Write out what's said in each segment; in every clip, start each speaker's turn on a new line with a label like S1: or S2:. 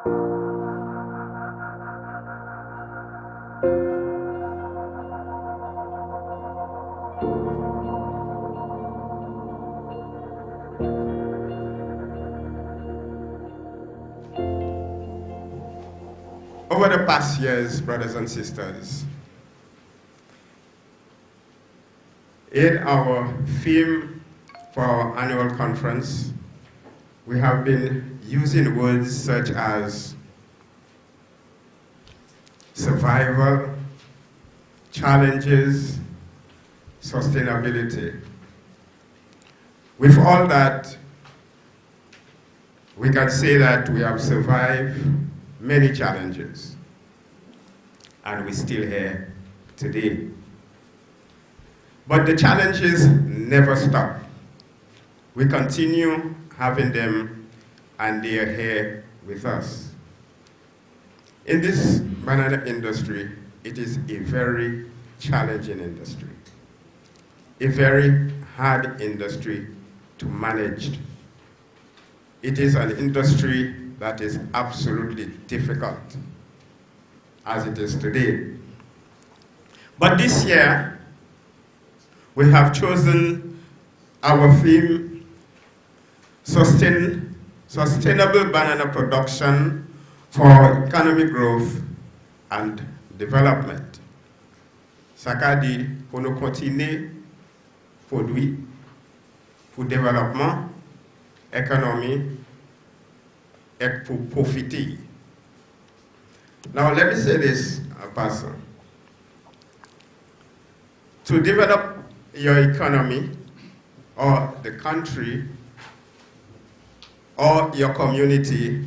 S1: Over the past years, brothers and sisters, in our theme for our annual conference, we have been using words such as survival, challenges, sustainability. With all that, we can say that we have survived many challenges, and we're still here today. But the challenges never stop. We continue having them, and they are here with us. In this banana industry, it is a very challenging industry, a very hard industry to manage. It is an industry that is absolutely difficult, as it is today. But this year, we have chosen our theme, Sustainable Banana Production for Economic Growth and Development. Sakadi, pour nous continuer, produit, pour développement, économie, et pour profiter. Now let me say this, Pastor. To develop your economy, or the country, or your community,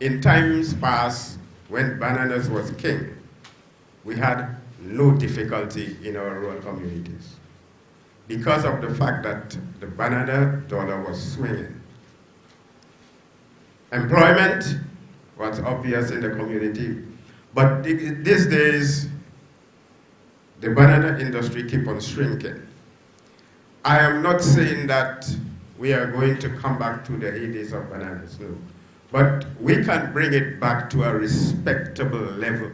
S1: in times past when bananas was king, we had no difficulty in our rural communities because of the fact that the banana dollar was swinging. Employment was obvious in the community, but these days, the banana industry keeps on shrinking. I am not saying that we are going to come back to the heydays of bananas, no. But we can bring it back to a respectable level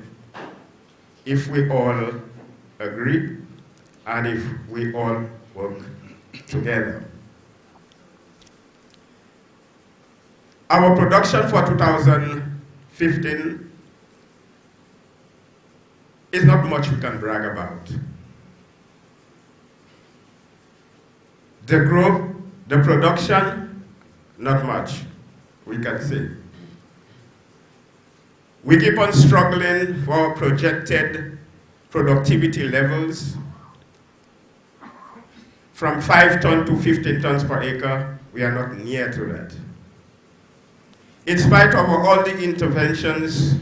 S1: if we all agree and if we all work together. Our production for 2015 is not much we can brag about. The growth, the production, not much we can say. We keep on struggling for projected productivity levels. From 5 tons to 15 tons per acre, we are not near to that. In spite of all the interventions,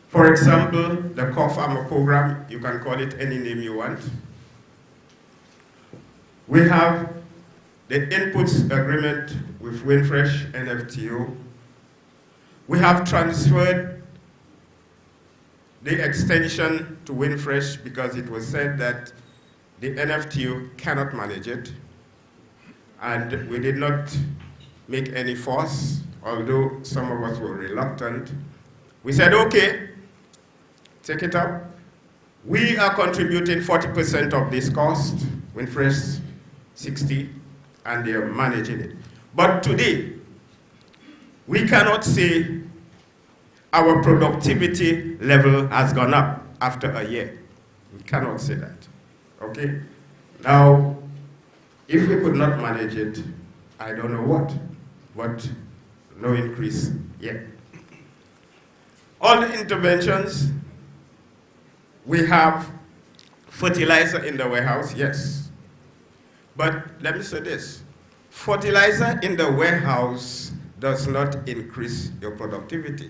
S1: for example, the co-farmer program, you can call it any name you want. We have the inputs agreement with Winfresh NFTO. We have transferred the extension to Winfresh because it was said that the NFTO cannot manage it. And we did not make any force, although some of us were reluctant. We said, okay, take it up. We are contributing 40% of this cost, Winfresh 60%, and they are managing it. But today, we cannot say our productivity level has gone up after a year. We cannot say that, okay? Now, if we could not manage it, I don't know what, but no increase yet. All the interventions, we have fertilizer in the warehouse, yes. But let me say this, fertilizer in the warehouse does not increase your productivity.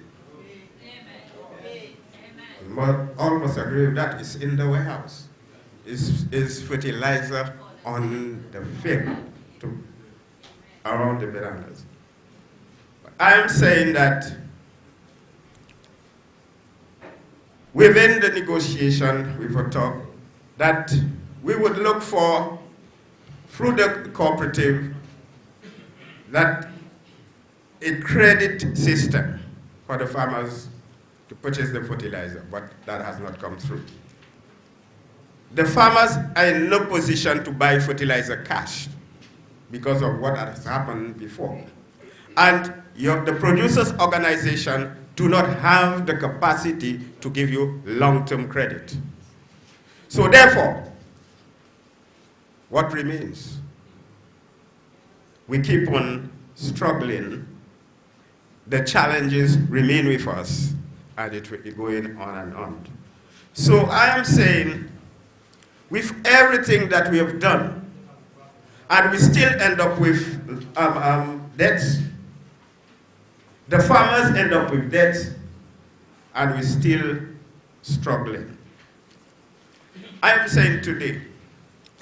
S1: Amen. Almost agree with that. It's in the warehouse. It's fertilizer on the field around the bananas. I am saying that within the negotiation with a talk, that we would look for, through the cooperative, that a credit system for the farmers to purchase the fertilizer, but that has not come through. The farmers are in no position to buy fertilizer cash because of what has happened before. And the producers' organization do not have the capacity to give you long-term credit. So therefore, what remains? We keep on struggling. The challenges remain with us, and it will be going on and on. So I am saying, with everything that we have done, and we still end up with debts, the farmers end up with debts, and we're still struggling. I am saying today,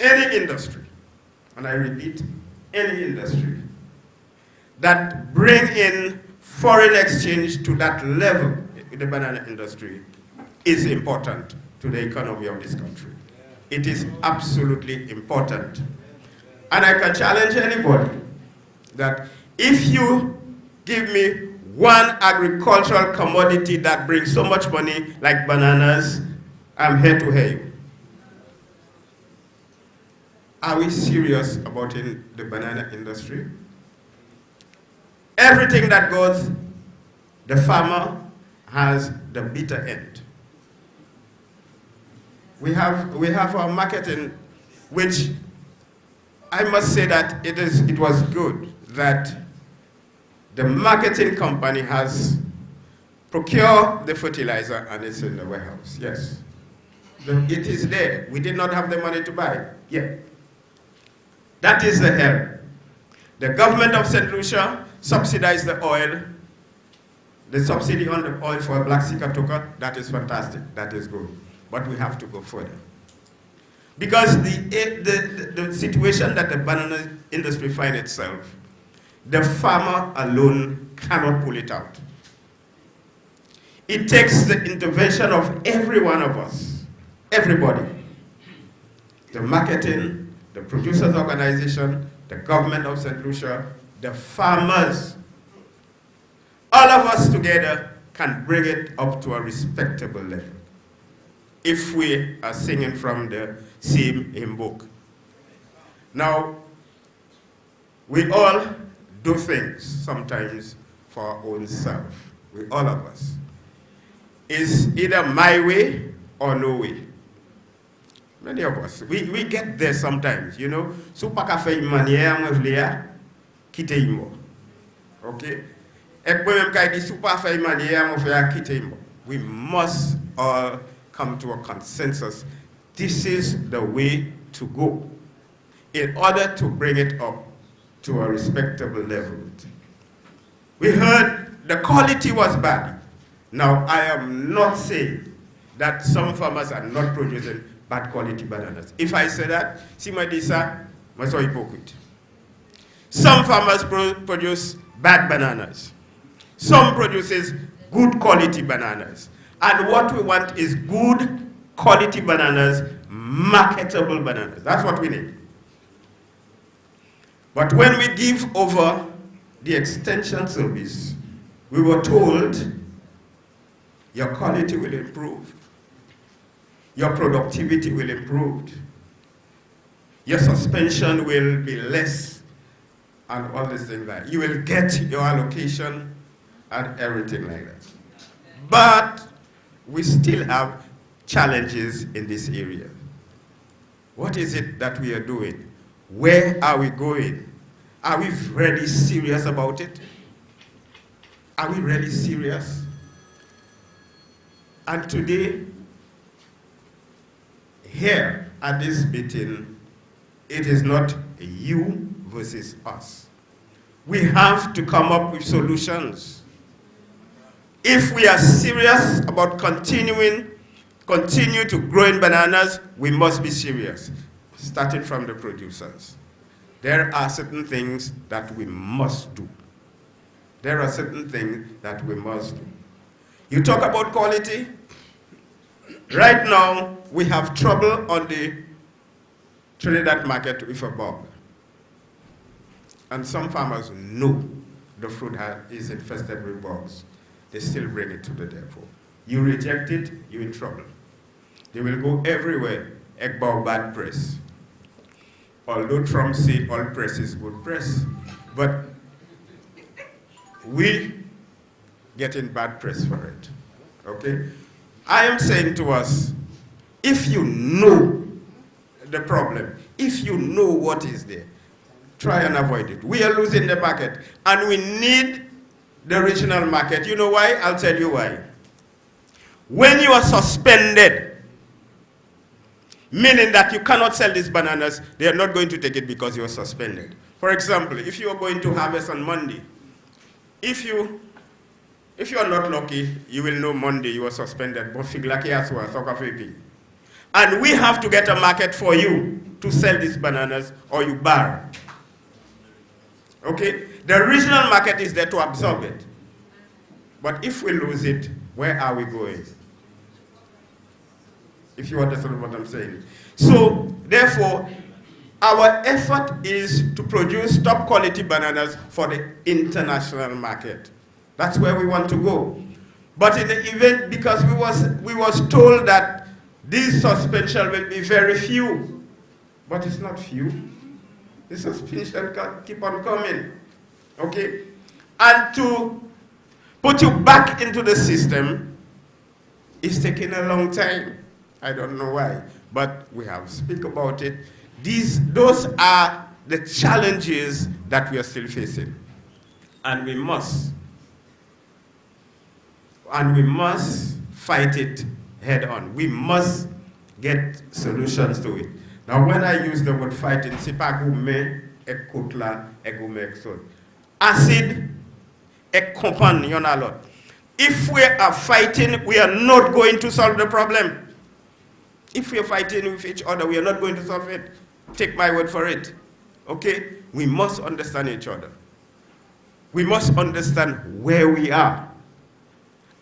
S1: any industry, and I repeat, any industry, that bring in foreign exchange to that level in the banana industry is important to the economy of this country. It is absolutely important. And I can challenge anybody that if you give me one agricultural commodity that brings so much money like bananas, I'm here to hear you. Are we serious about the banana industry? Everything that goes, the farmer has the bitter end. We have our marketing, which I must say that it was good that the marketing company has procured the fertilizer and it's in the warehouse. Yes, it is there. We did not have the money to buy. Yeah, that is the help. The government of St. Lucia subsidized the oil. The subsidy on the oil for Black Sea Katoka, that is fantastic. That is good. But we have to go further. Because the situation that the banana industry finds itself, the farmer alone cannot pull it out. It takes the intervention of every one of us, everybody. The marketing, the producers' organization, the government of St. Lucia, the farmers. All of us together can bring it up to a respectable level if we are singing from the same hymn book. Now, we all do things sometimes for our own self. We, all of us. It's either my way or no way. Many of us, we get there sometimes, you know. Okay? We must all come to a consensus. This is the way to go in order to bring it up to a respectable level. We heard the quality was bad. Now, I am not saying that some farmers are not producing bad quality bananas. If I say that, I'm so hypocrite. Some farmers produce bad bananas. Some produces good quality bananas. And what we want is good quality bananas, marketable bananas. That's what we need. But when we give over the extension service, we were told your quality will improve, your productivity will improve, your suspension will be less, and all these things like that. You will get your allocation and everything like that. But we still have challenges in this area. What is it that we are doing? Where are we going? Are we really serious about it? Are we really serious? And today, here at this meeting, it is not you versus us. We have to come up with solutions. If we are serious about continue to grow in bananas, we must be serious, starting from the producers. There are certain things that we must do. There are certain things that we must do. You talk about quality. Right now, we have trouble on the Trinidad market with a bulb. And some farmers know the fruit is infested with bugs. They still bring it to the depot. You reject it, you're in trouble. They will go everywhere, about bad press. Although Trump said all press is good press, but we getting bad press for it, okay? I am saying to us, if you know the problem, if you know what is there, try and avoid it. We are losing the market, and we need the regional market. You know why? I'll tell you why. When you are suspended, meaning that you cannot sell these bananas, they are not going to take it because you are suspended. For example, if you are going to harvest on Monday, if you are not lucky, you will know Monday you are suspended. And we have to get a market for you to sell these bananas, or you bar. Okay? The regional market is there to absorb it. But if we lose it, where are we going? If you understand what I'm saying. So, therefore, our effort is to produce top quality bananas for the international market. That's where we want to go. But in the event, because we was told that these suspension will be very few, but it's not few. The suspension can keep on coming, okay? And to put you back into the system is taking a long time. I don't know why, but we have to speak about it. Those are the challenges that we are still facing, and we must fight it head on. We must get solutions to it. Now, when I use the word fighting, c'est pas goume et koutla et goume et son. Acid et compagnon yon a lot. If we are fighting, we are not going to solve the problem. If we are fighting with each other, we are not going to solve it. Take my word for it. Okay? We must understand each other. We must understand where we are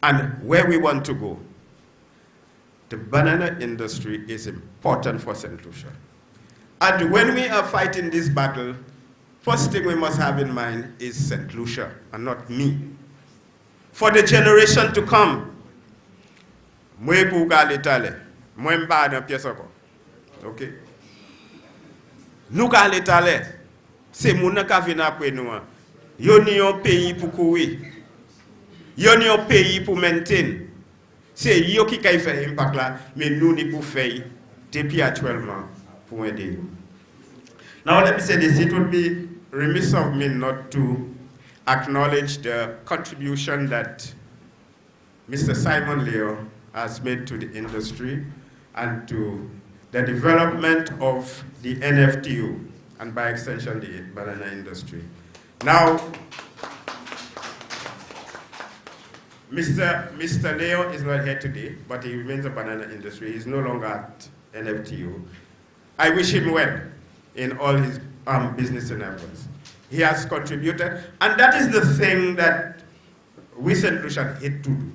S1: and where we want to go. The banana industry is important for St. Lucia. And when we are fighting this battle, first thing we must have in mind is St. Lucia and not me. For the generation to come, okay? Nous ka l'étaler, c'est moun ka vinn après nous. Yo ni un pays pour courir. Yo ni un pays pour maintenir. C'est yo qui kay fait impact là, mais nous ni pour faire depuis actuellement pour aider. Now let me say this, it would be remiss of me not to acknowledge the contribution that Mr. Simon Leo has made to the industry and to the development of the NFTU, and by extension the banana industry. Now, Mr. Leo is not here today, but he remains a banana industry. He's no longer at NFTU. I wish him well in all his business endeavors. He has contributed, and that is the thing that we St. Lucia hate to do.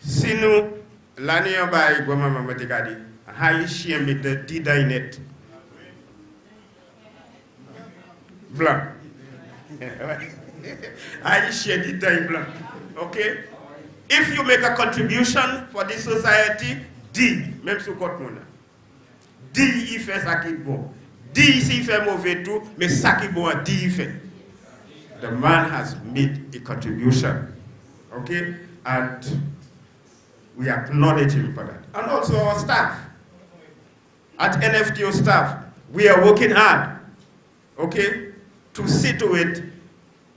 S1: Sinu lania by Goma Mamatikadi, high shame with the D-Dinet. Blanc. I share the time blanc. Okay? If you make a contribution for this society, D, même sous côte mona. D, il fait ça qui bon. D, il fait mauvais tout, mais ça qui bon, D, il fait. The man has made a contribution. Okay? And we acknowledge him for that. And also our staff. At NFTO staff, we are working hard, okay, to see to it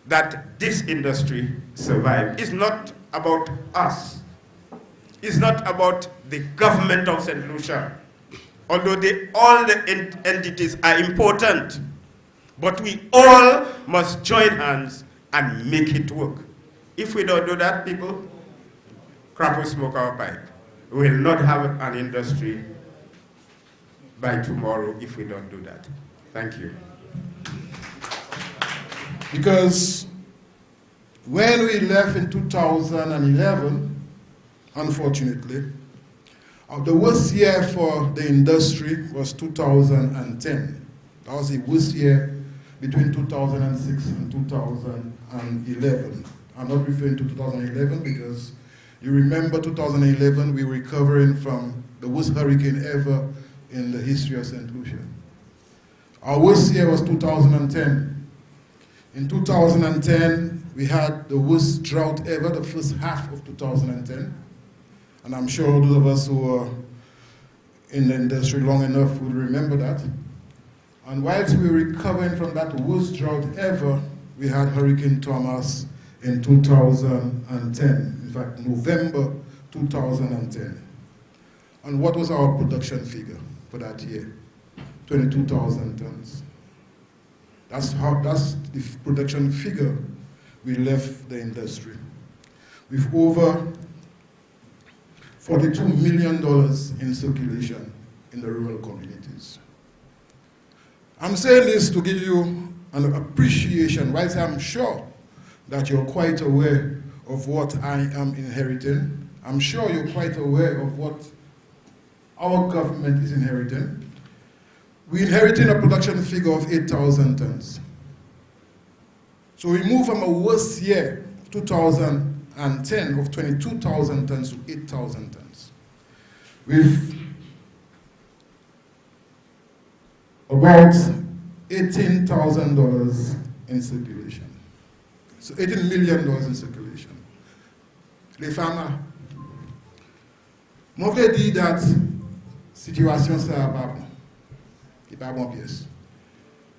S1: that this industry survives. It's not about us. It's not about the government of St. Lucia. Although all the entities are important, but we all must join hands and make it work. If we don't do that, people, crap will smoke our pipe. We will not have an industry by tomorrow if we don't do that. Thank you.
S2: Because when we left in 2011, unfortunately, the worst year for the industry was 2010. That was the worst year between 2006 and 2011. I'm not referring to 2011 because you remember 2011, we were recovering from the worst hurricane ever in the history of St. Lucia. Our worst year was 2010. In 2010, we had the worst drought ever, the first half of 2010. And I'm sure those of us who are in the industry long enough will remember that. And whilst we were recovering from that worst drought ever, we had Hurricane Thomas in 2010. In fact, November 2010. And what was our production figure for that year? 22,000 tons. That's the production figure we left the industry. With over $42 million in circulation in the rural communities. I'm saying this to give you an appreciation, whilst I'm sure that you're quite aware of what I am inheriting. I'm sure you're quite aware of what our government is inheriting. We're inheriting a production figure of 8,000 tons. So we moved from a worst year, 2010, of 22,000 tons to 8,000 tons. With about $18,000 in circulation. So $18 million in circulation. Les farmers, moi je dis that situation ça pas bon. Il pas bon pièce.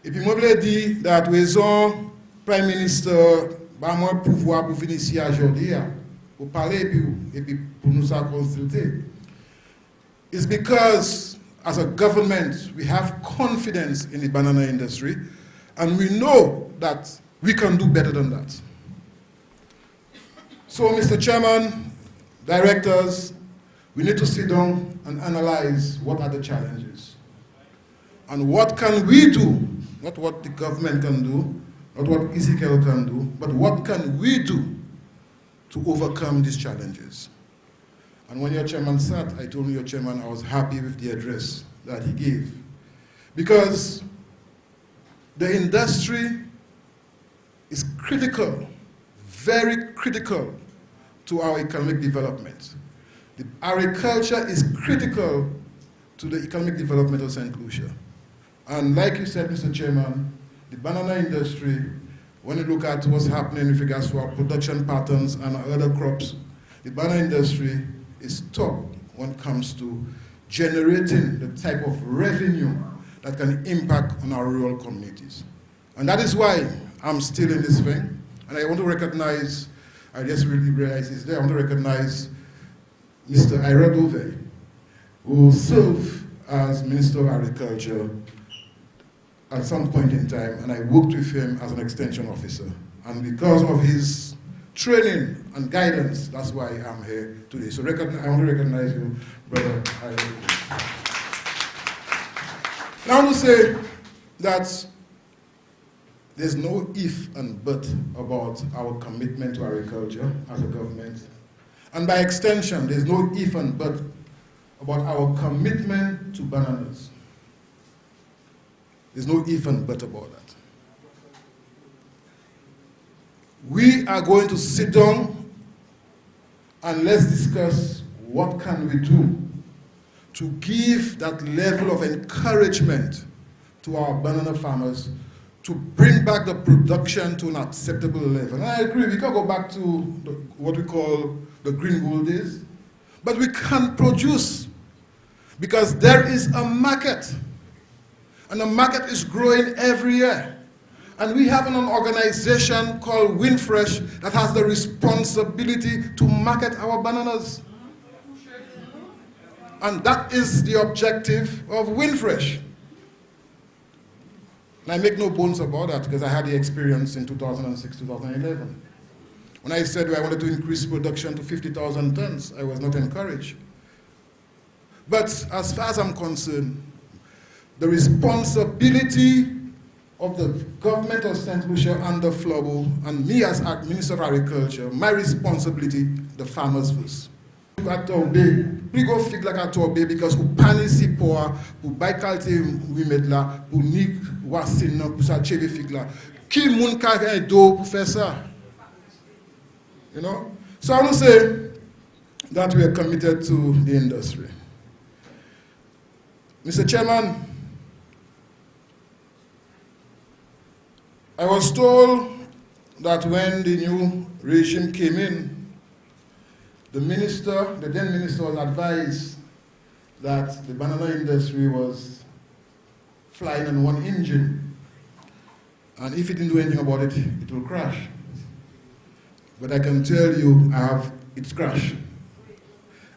S2: Et puis moi je dis that raison Prime Minister ba moi pouvoir pour venir ici aujourd'hui pour parler et puis pour nous consulter. It's because as a government we have confidence in the banana industry and we know that we can do better than that. So, Mr. Chairman, directors, we need to sit down and analyze what are the challenges. And what can we do, not what the government can do, not what Ezechiel can do, but what can we do to overcome these challenges. And when your chairman sat, I told your chairman I was happy with the address that he gave. Because the industry is critical, very critical to our economic development. The agriculture is critical to the economic development of St. Lucia. And like you said, Mr. Chairman, the banana industry, when you look at what's happening with regards to our production patterns and our other crops, the banana industry is top when it comes to generating the type of revenue that can impact on our rural communities. And that is why I'm still in this thing. And I want to recognize, I just really realized he's there, I want to recognize Mr. Ira Dove, who served as Minister of Agriculture at some point in time, and I worked with him as an extension officer. And because of his training and guidance, that's why I'm here today. So I want to recognize you, brother Ira Dove. Now I want to say that there's no if and but about our commitment to agriculture as a government. And by extension, there's no if and but about our commitment to bananas. There's no if and but about that. We are going to sit down and let's discuss what can we do to give that level of encouragement to our banana farmers to bring back the production to an acceptable level. And I agree, we can go back to what we call the green gold days, but we can produce because there is a market, and the market is growing every year. And we have an organization called WinFresh that has the responsibility to market our bananas. And that is the objective of WinFresh. And I make no bones about that because I had the experience in 2006, 2011. When I said I wanted to increase production to 50,000 tons, I was not encouraged. But as far as I'm concerned, the responsibility of the government of St. Lucia under FLOBO and me as Minister of Agriculture, my responsibility, the farmers first. Attorbe, prigo fig la Attorbe because ou panisi poa, ou bay kalte ou met la, ou nik wasin nan pou sa cheve fig la. Ki moun ka gen do pou faire ça? You know? So I want to say that we are committed to the industry. Mr. Chairman, I was told that when the new regime came in, the then minister was advised that the banana industry was flying on one engine, and if it didn't do anything about it, it will crash. But I can tell you, it's crashed.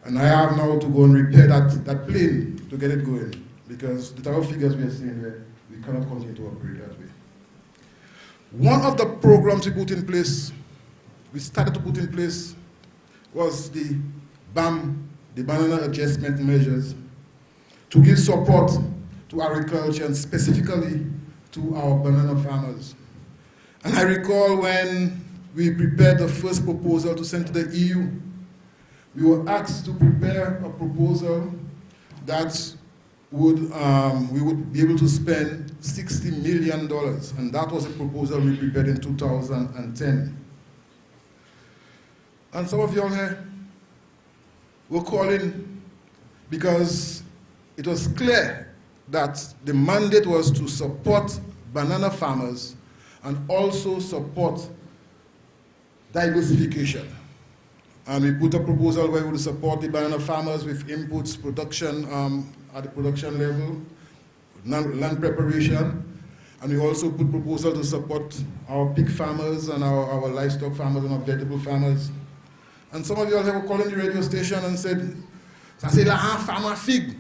S2: And I have now to go and repair that plane to get it going, because the type of figures we are seeing there, we cannot continue to operate that way. One of the programs we started to put in place, was the BAM, the Banana Adjustment Measures, to give support to agriculture and specifically to our banana farmers. And I recall when we prepared the first proposal to send to the EU, we were asked to prepare a proposal that we would be able to spend $60 million, and that was a proposal we prepared in 2010. And some of you all here were calling because it was clear that the mandate was to support banana farmers and also support diversification. And we put a proposal where we would support the banana farmers with inputs, production at the production level, land preparation, and we also put proposal to support our pig farmers and our livestock farmers and our vegetable farmers. And some of you all have called the radio station and said, ça c'est la farmer fig.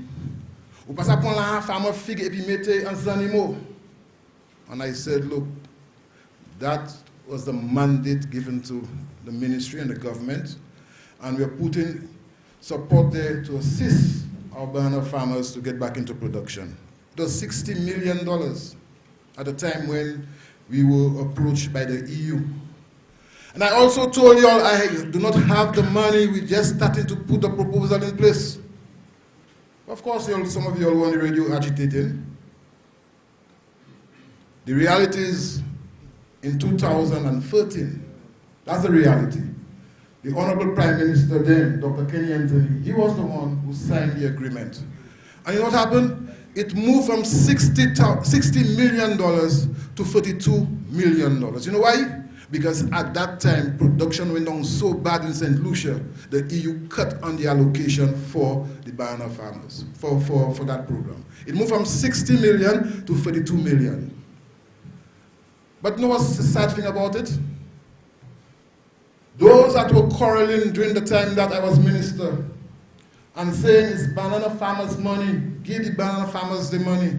S2: Ou pas ça prend la farmer fig et puis mettez en animaux. And I said, look, that was the mandate given to the ministry and the government, and we are putting support there to assist our banana farmers to get back into production. It was $60 million at the time when we were approached by the EU. And I also told you all I do not have the money, we just started to put the proposal in place. Of course, some of you all were on the radio agitating. The reality is, in 2013, that's the reality. The Honorable Prime Minister then, Dr. Kenny Anthony, he was the one who signed the agreement. And you know what happened? It moved from $60 million to $42 million. You know why? Because at that time, production went down so bad in St. Lucia, the EU cut on the allocation for the banana farmers, for that program. It moved from 60 million to 32 million. But you know what's the sad thing about it? Those that were quarreling during the time that I was minister and saying it's banana farmers' money, give the banana farmers the money.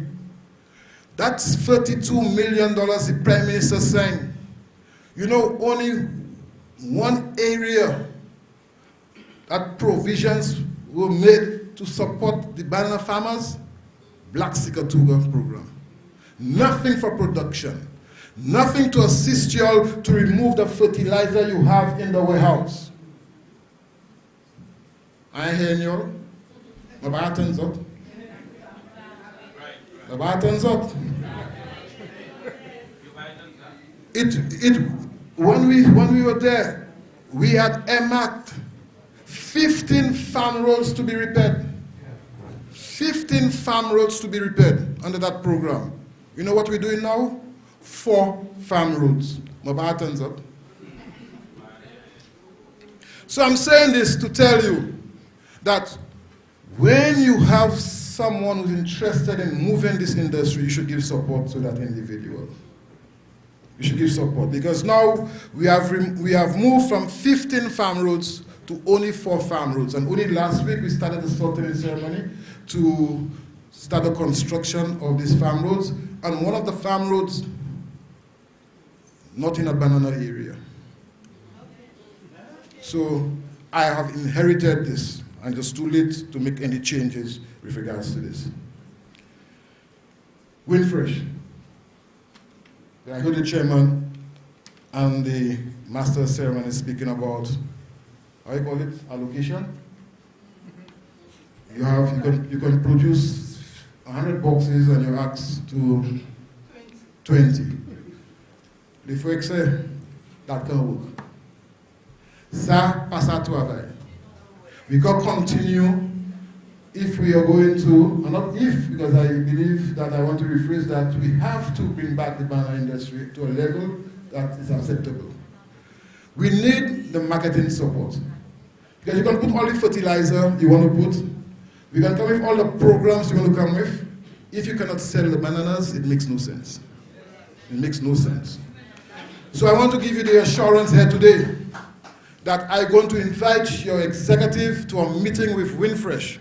S2: That's $32 million the Prime Minister signed. You know, only one area that provisions were made to support the banana farmers, Black Sikatuga program. Nothing for production. Nothing to assist you all to remove the fertilizer you have in the warehouse. I hear you all. The buttons up. The buttons up. When we were there, we had earmarked 15 farm roads to be repaired. 15 farm roads to be repaired under that program. You know what we're doing now? 4 farm roads. My buttons up. So I'm saying this to tell you that when you have someone who's interested in moving this industry, you should give support to that individual. You should give support, because now we have moved from 15 farm roads to only 4 farm roads, and only last week we started the sorting ceremony to start the construction of these farm roads, and one of the farm roads not in a banana area. So I have inherited this, and it's too late to make any changes with regards to this. Windfresh. I heard the chairman and the master of ceremony speaking about, how you call it, allocation? you can produce 100 boxes and you ask to 20. Les frères que that can work. Ça, pas ça travail. We can continue if we are going to, and not if, because I believe that I want to rephrase that, we have to bring back the banana industry to a level that is acceptable. We need the marketing support. Because you can put all the fertilizer you want to put, we can come with all the programs you want to come with. If you cannot sell the bananas, it makes no sense. It makes no sense. So I want to give you the assurance here today that I'm going to invite your executive to a meeting with Winfresh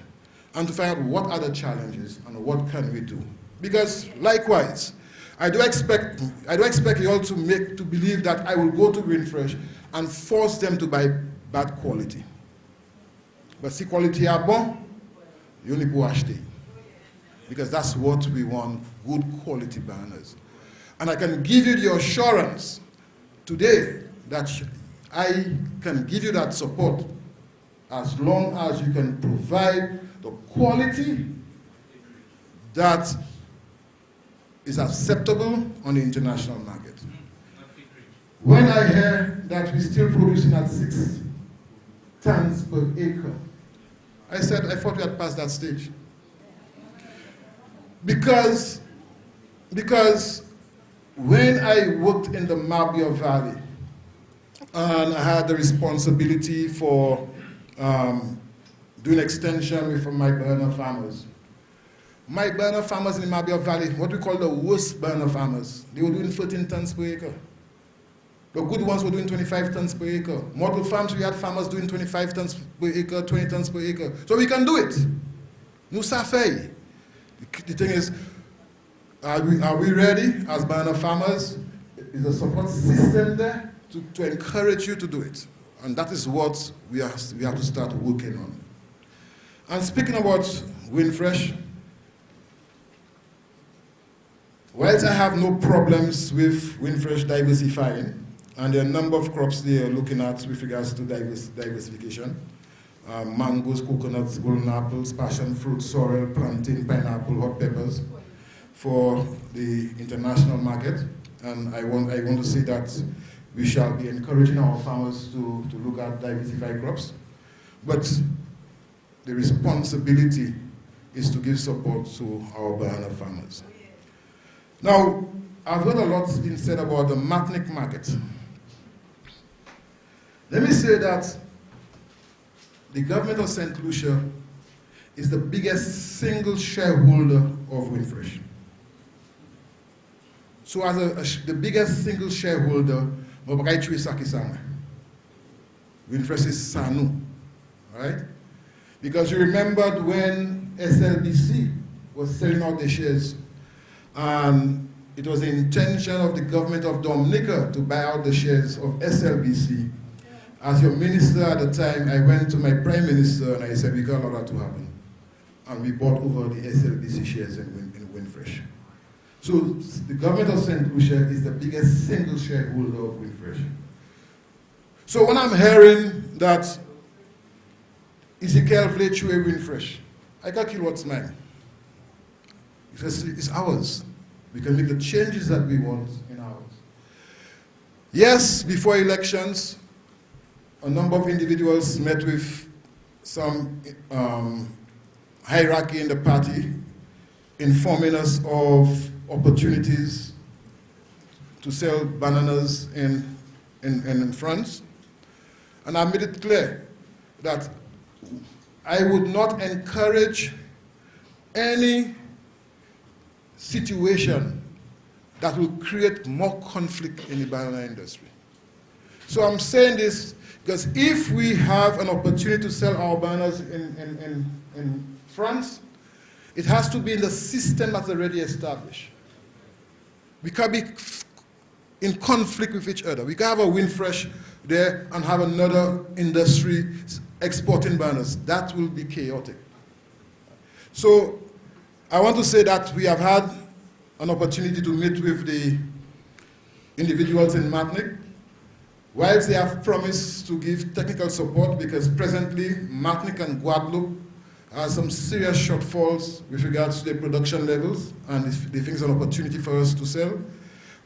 S2: and to find out what are the challenges and what can we do. Because likewise, I do expect you all to believe that I will go to Winfresh and force them to buy bad quality. But si quality est bon, you only go acheter. Because that's what we want, good quality bananas. And I can give you the assurance today that I can give you that support as long as you can provide the quality that is acceptable on the international market. When I hear that we're still producing at 6 tons per acre, I said I thought we had passed that stage. Because when I worked in the Mabia Valley, and I had the responsibility for doing extension with my banana farmers. My banana farmers in the Mabia Valley, what we call the worst banana farmers, they were doing 13 tons per acre. The good ones were doing 25 tons per acre. Model farms, we had farmers doing 25 tons per acre, 20 tons per acre. So we can do it. Nous ça fait. The thing is, are we ready as banana farmers? Is the support system there to encourage you to do it? And that is what we have to start working on. And speaking about Winfresh, whilst I have no problems with Winfresh diversifying, and there are a number of crops they are looking at with regards to diversification, mangoes, coconuts, golden apples, passion fruit, sorrel, plantain, pineapple, hot peppers, for the international market. And I want to say that we shall be encouraging our farmers to look at diversified crops. But the responsibility is to give support to our banana farmers. Now, I've heard a lot being said about the Martinique market. Let me say that the government of St. Lucia is the biggest single shareholder of Winfresh. So as the biggest single shareholder, Winfresh is Sanu, right? Because you remembered when SLBC was selling out the shares, and it was the intention of the government of Dominica to buy out the shares of SLBC. As your minister at the time, I went to my prime minister and I said, we can't allow that to happen. And we bought over the SLBC shares in Winfresh. So the government of St. Lucia is the biggest single shareholder of Winfresh. So when I'm hearing that Ezechiel Joseph Winfresh, I can't kill what's mine. He says, it's ours. We can make the changes that we want in ours. Yes, before elections, a number of individuals met with some hierarchy in the party, informing us of opportunities to sell bananas in France. And I made it clear that I would not encourage any situation that will create more conflict in the banana industry. So I'm saying this because if we have an opportunity to sell our bananas in France, it has to be in the system that's already established. We can't be in conflict with each other. We can have a Winfresh there and have another industry exporting bananas. That will be chaotic. So I want to say that we have had an opportunity to meet with the individuals in Martinique. Whilst they have promised to give technical support, because presently Martinique and Guadeloupe has some serious shortfalls with regards to the production levels, and they think it's an opportunity for us to sell.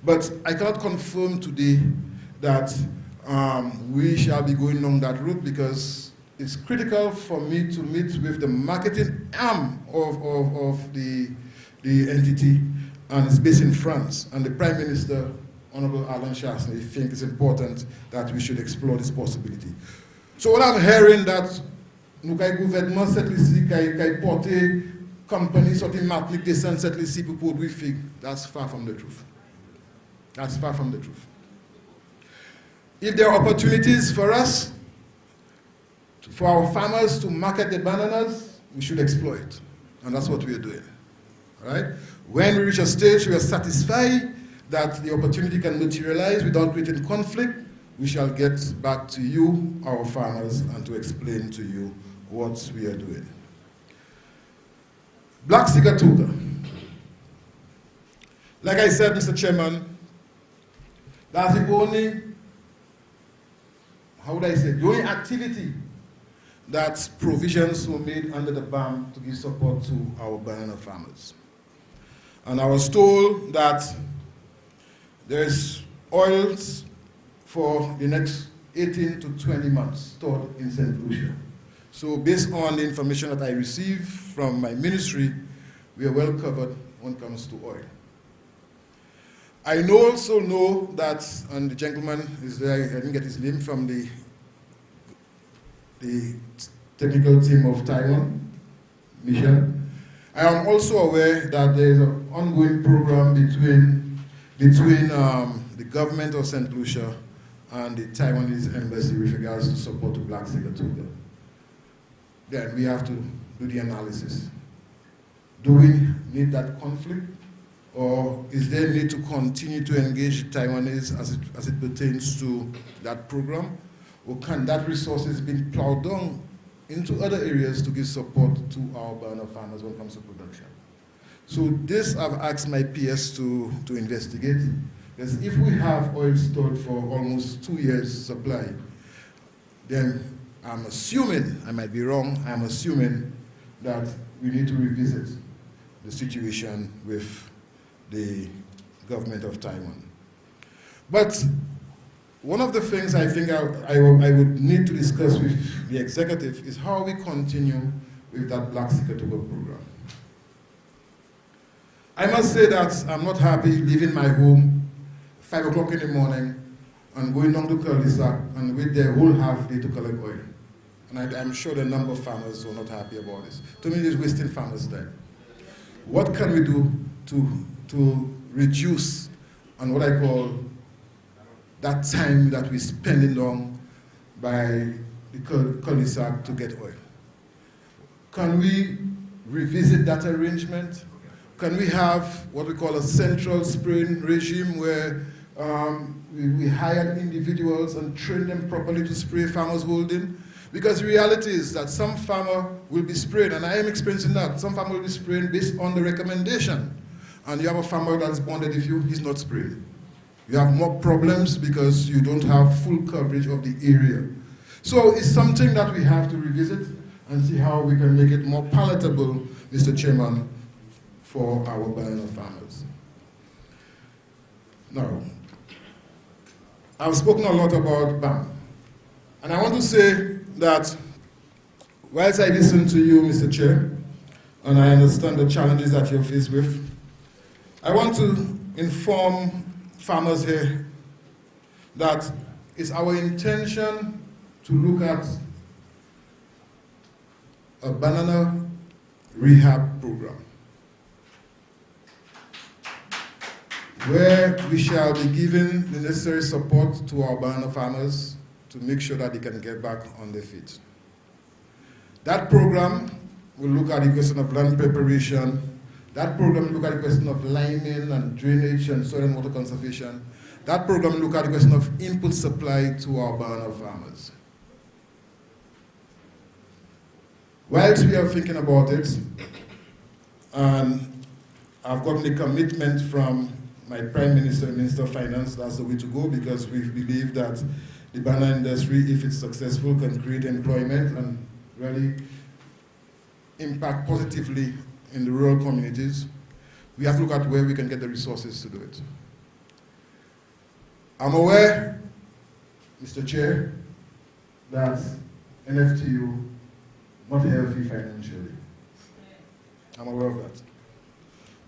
S2: But I cannot confirm today that we shall be going along that route, because it's critical for me to meet with the marketing arm of the entity, and it's based in France. And the Prime Minister, Honorable Alain Chastanet, think it's important that we should explore this possibility. So what I'm hearing that nous kay gouvernement cette ici kay porter company sorti marque descend cette ici pour produire fig, that's far from the truth. That's far from the truth. If there are opportunities for us, for our farmers to market the bananas, we should explore it. And that's what we are doing. All right? When we reach a stage we are satisfied that the opportunity can materialize without creating conflict, we shall get back to you, our farmers, and to explain to you what we are doing. Black Sigatoka. Like I said, Mr. Chairman, that's the only, how would I say, the only activity that provisions were made under the BAM to give support to our banana farmers. And I was told that there's oils for the next 18 to 20 months stored in St. Lucia. So based on the information that I received from my ministry, we are well covered when it comes to oil. I also know that, and the gentleman is there, I didn't get his name, from the technical team of Taiwan, Michel. I am also aware that there is an ongoing program between the government of St. Lucia and the Taiwanese embassy with regards to support to Black Sigatoka. Then we have to do the analysis. Do we need that conflict? Or is there a need to continue to engage the Taiwanese as it pertains to that program? Or can that resources be plowed down into other areas to give support to our banana farmers when it comes to production? So this I've asked my PS to investigate. Because if we have oil stored for almost 2 years supply, then I'm assuming, I might be wrong, I'm assuming that we need to revisit the situation with the government of Taiwan. But one of the things I think I would need to discuss with the executive is how we continue with that Black Sigatoka program. I must say that I'm not happy leaving my home 5 o'clock in the morning and going down to cul-de-sac and wait there whole half day to collect oil. And I'm sure the number of farmers are not happy about this. To me, it's wasting farmers' time. What can we do to reduce on what I call that time that we're spending on by the cul-de-sac to get oil? Can we revisit that arrangement? Can we have what we call a central spraying regime where we hire individuals and train them properly to spray farmers' holding? Because the reality is that some farmer will be spraying, and I am experiencing that, some farmer will be spraying based on the recommendation. And you have a farmer that's bonded with you, he's not spraying. You have more problems because you don't have full coverage of the area. So it's something that we have to revisit and see how we can make it more palatable, Mr. Chairman, for our banana farmers. Now, I've spoken a lot about BAM. And I want to say that whilst I listen to you, Mr. Chair, and I understand the challenges that you're faced with, I want to inform farmers here that it's our intention to look at a banana rehab program where we shall be giving the necessary support to our banana farmers to make sure that they can get back on their feet. That program will look at the question of land preparation. That program will look at the question of liming and drainage and soil and water conservation. That program will look at the question of input supply to our banana farmers. Whilst we are thinking about it, and I've gotten the commitment from my Prime Minister and Minister of Finance, that's the way to go, because we believe that the banana industry, if it's successful, can create employment and really impact positively in the rural communities, we have to look at where we can get the resources to do it. I'm aware, Mr. Chair, that NFTU not healthy financially. I'm aware of that.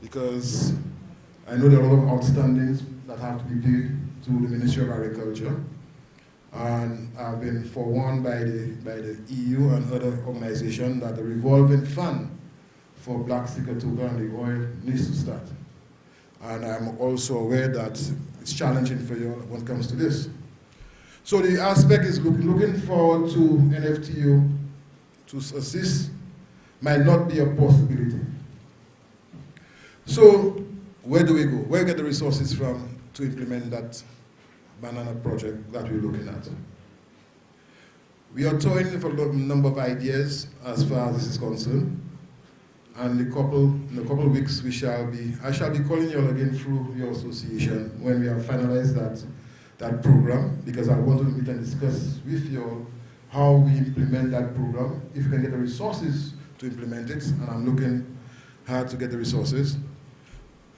S2: Because I know there are a lot of outstandings that have to be paid to the Ministry of Agriculture. And I've been forewarned by the EU and other organizations that the revolving fund for black Sikatoga and the oil needs to start. And I'm also aware that it's challenging for you when it comes to this. So the aspect is looking forward to NFTU to assist might not be a possibility. So where do we go? Where do we get the resources from to implement that banana project that we're looking at? We are toying with a number of ideas as far as this is concerned. And in a couple of weeks, I shall be calling you all again through your association when we have finalized that program, because I want to meet and discuss with you all how we implement that program, if we can get the resources to implement it, and I'm looking hard to get the resources.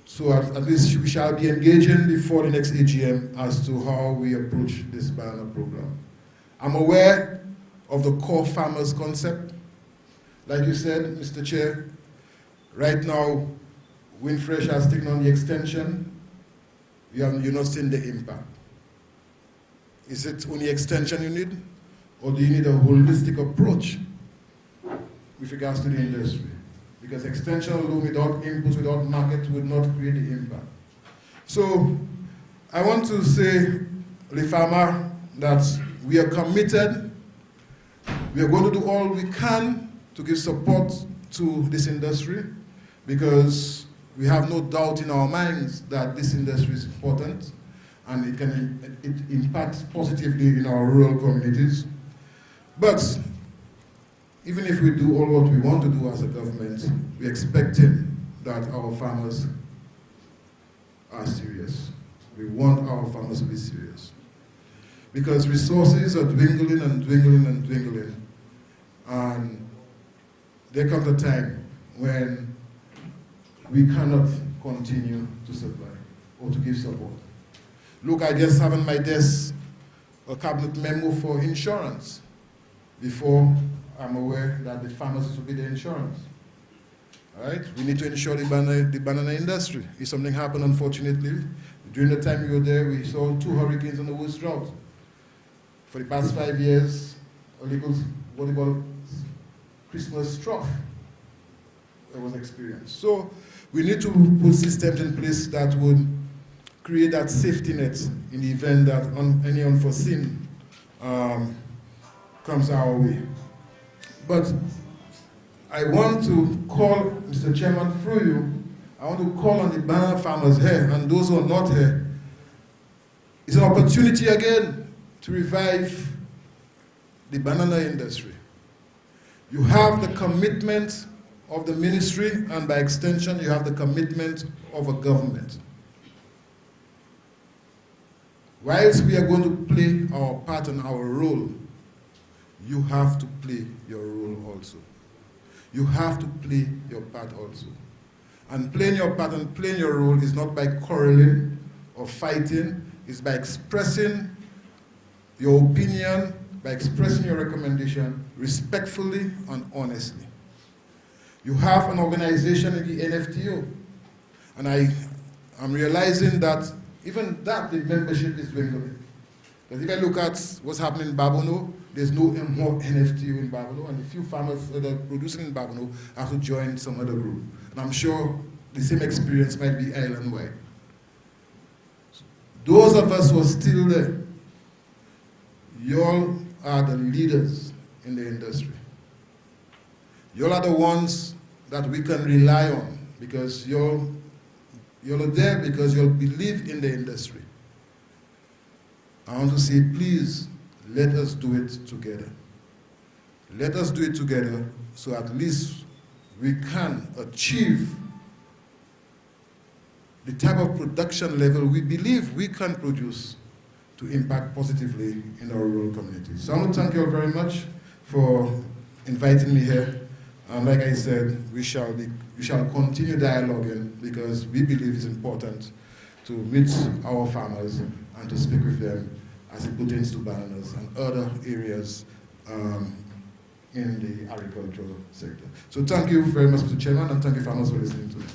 S2: So at least we shall be engaging before the next AGM as to how we approach this banana program. I'm aware of the core farmers concept. Like you said, Mr. Chair, right now, Windfresh has taken on the extension. You're not seeing the impact. Is it only extension you need? Or do you need a holistic approach with regards to the industry? Because extension alone without inputs, without market, would not create the impact. So I want to say, the farmer, that we are committed. We are going to do all we can to give support to this industry, because we have no doubt in our minds that this industry is important and it impacts positively in our rural communities. But even if we do all what we want to do as a government, we're expecting that our farmers are serious. We want our farmers to be serious. Because resources are dwindling and dwindling and dwindling. And there comes a time when we cannot continue to supply or to give support. Look, I just have on my desk a cabinet memo for insurance. Before I'm aware that the farmers will be the insurance. All right? We need to insure the banana industry. If something happened, unfortunately, during the time we were there, we saw 2 hurricanes on the Woods drought. For the past 5 years, a little, what we call Christmas trough was experienced. So we need to put systems in place that would create that safety net in the event that any unforeseen comes our way. But I want to call, Mr. Chairman, through you, I want to call on the banana farmers here and those who are not here. It's an opportunity again to revive the banana industry. You have the commitment of the ministry, and by extension, you have the commitment of a government. Whilst we are going to play our part and our role, you have to play your role also. You have to play your part also. And playing your part and playing your role is not by quarreling or fighting, it's by expressing your opinion, by expressing your recommendation respectfully and honestly. You have an organization in the NFTO, and I'm realizing that even that, the membership is dwindling. Because if I look at what's happening in Babono, there's no more NFTU in Babono, and the few farmers that are producing in Babono have to join some other group. And I'm sure the same experience might be island-wide. Those of us who are still there, you all are the leaders in the industry. You all are the ones that we can rely on, because you're there because you believe in the industry. I want to say, please, let us do it together. Let us do it together so at least we can achieve the type of production level we believe we can produce to impact positively in our rural communities. So I want to thank you all very much for inviting me here, And like I said, we shall continue dialoguing because we believe it's important to meet our farmers and to speak with them as it pertains to bananas and other areas in the agricultural sector. So thank you very much, Mr. Chairman, and thank you, farmers, for listening to me.